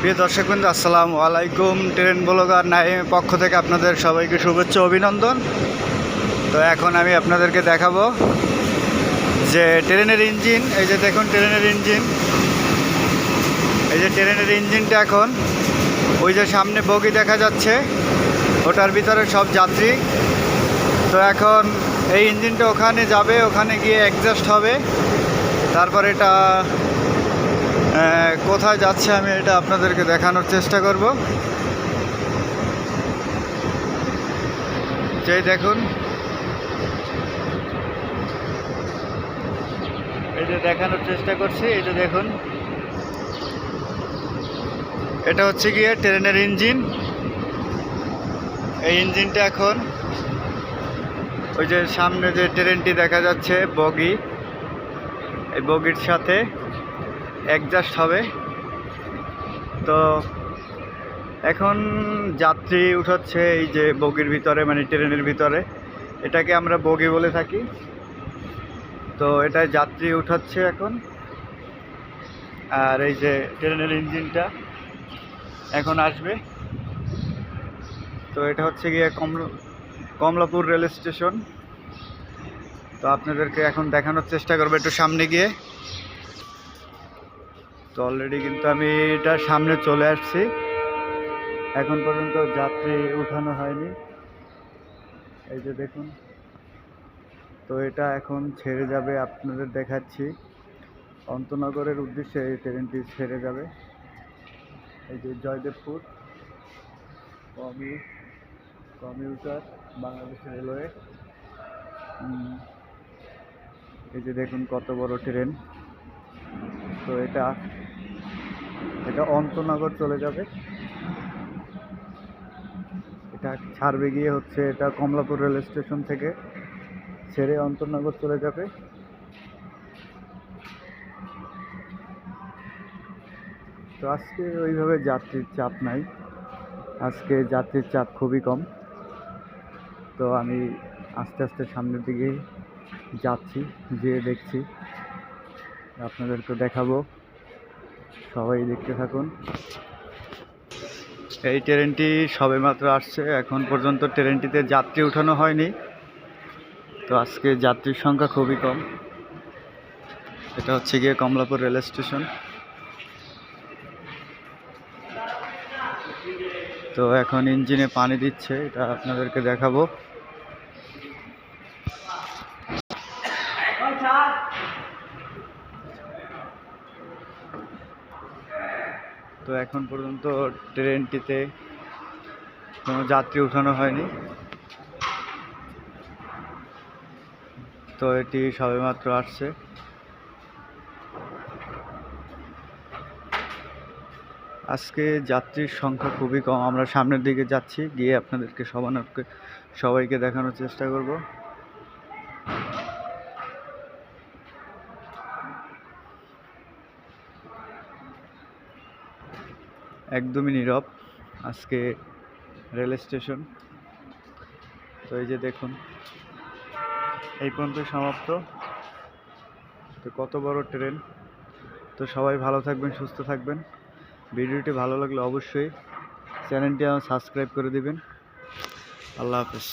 প্রিয় দর্শকবৃন্দ, আসসালামু আলাইকুম। ট্রেন ব্লগার নাইমের পক্ষ থেকে আপনাদের সবাইকে শুভেচ্ছা অভিনন্দন। তো এখন আমি আপনাদেরকে দেখাবো যে ট্রেনের ইঞ্জিন। এই যে দেখুন ট্রেনের ইঞ্জিন, এই যে ট্রেনের ইঞ্জিনটা এখন ওই যে সামনে বগি দেখা যাচ্ছে, ওটার ভিতরে সব যাত্রী। তো এখন এই ইঞ্জিনটা ওখানে যাবে, ওখানে গিয়ে অ্যাডজাস্ট হবে। তারপর এটা কোথায় যাচ্ছে আমি এটা আপনাদেরকে দেখানোর চেষ্টা করব। যেই দেখুন, এই যে দেখানোর চেষ্টা করছি, এই যে দেখুন, এটা হচ্ছে গিয়ে ট্রেনের ইঞ্জিন। এই ইঞ্জিনটা এখন ওই যে সামনে যে ট্রেনটি দেখা যাচ্ছে বগি, এই বগির সাথে অ্যাডজাস্ট হবে। তো এখন যাত্রী উঠাচ্ছে এই যে বগির ভিতরে, মানে ট্রেনের ভিতরে, এটাকে আমরা বগি বলে থাকি। তো এটায় যাত্রী উঠাচ্ছে এখন। আর এই যে ট্রেনের ইঞ্জিনটা এখন আসবে। তো এটা হচ্ছে গিয়ে কমলাপুর রেল স্টেশন। তো আপনাদেরকে এখন দেখানোর চেষ্টা করবো একটু সামনে গিয়ে। তো অলরেডি কিন্তু আমি এটা সামনে চলে আসছি, এখন পর্যন্ত যাত্রী উঠানো হয়নি। এই যে দেখুন, তো এটা এখন ছেড়ে যাবে, আপনাদের দেখাচ্ছি। অন্তনগরের উদ্দেশ্যে এই ট্রেনটি ছেড়ে যাবে। এই যে জয়দেবপুর কমিউটার বাংলাদেশ রেলওয়ে। এই যে দেখুন কত বড় ট্রেন। তো এটা অন্তনগর চলে যাবে। এটা ছাড়বে গিয়ে হচ্ছে এটা কমলাপুর রেল স্টেশন থেকে ছেড়ে অন্তনগর চলে যাবে। তো আজকে ওইভাবে যাত্রীর চাপ নাই, আজকে যাত্রীর চাপ খুবই কম। তো আমি আস্তে আস্তে সামনের দিকে যাচ্ছি, যেয়ে দেখছি, আপনাদেরকে দেখাবো। সবাই দেখতে থাকুন। এই ট্রেনটি সবেমাত্র আসছে, এখন পর্যন্ত ট্রেনটিতে যাত্রী উঠানো হয়নি। তো আজকে যাত্রীর সংখ্যা খুবই কম। এটা হচ্ছে গিয়ে কমলাপুর রেল স্টেশন। তো এখন ইঞ্জিনে পানি দিচ্ছে, এটা আপনাদেরকে দেখাবো। তো এখন পর্যন্ত ট্রেনটিতে কোনো যাত্রী উঠানো হয়নি। তো এটি সবেমাত্র আসছে। আজকে যাত্রীর সংখ্যা খুবই কম। আমরা সামনের দিকে যাচ্ছি, গিয়ে আপনাদেরকে সবাইকে দেখানোর চেষ্টা করব। একদমই নীরব আজকে রেল স্টেশন। তো এই যে দেখুন, এই পর্যন্ত সমাপ্ত। তো কত বড় ট্রেন। তো সবাই ভালো থাকবেন, সুস্থ থাকবেন। ভিডিওটি ভালো লাগলে অবশ্যই চ্যানেলটি সাবস্ক্রাইব করে দিবেন। আল্লাহ হাফেজ।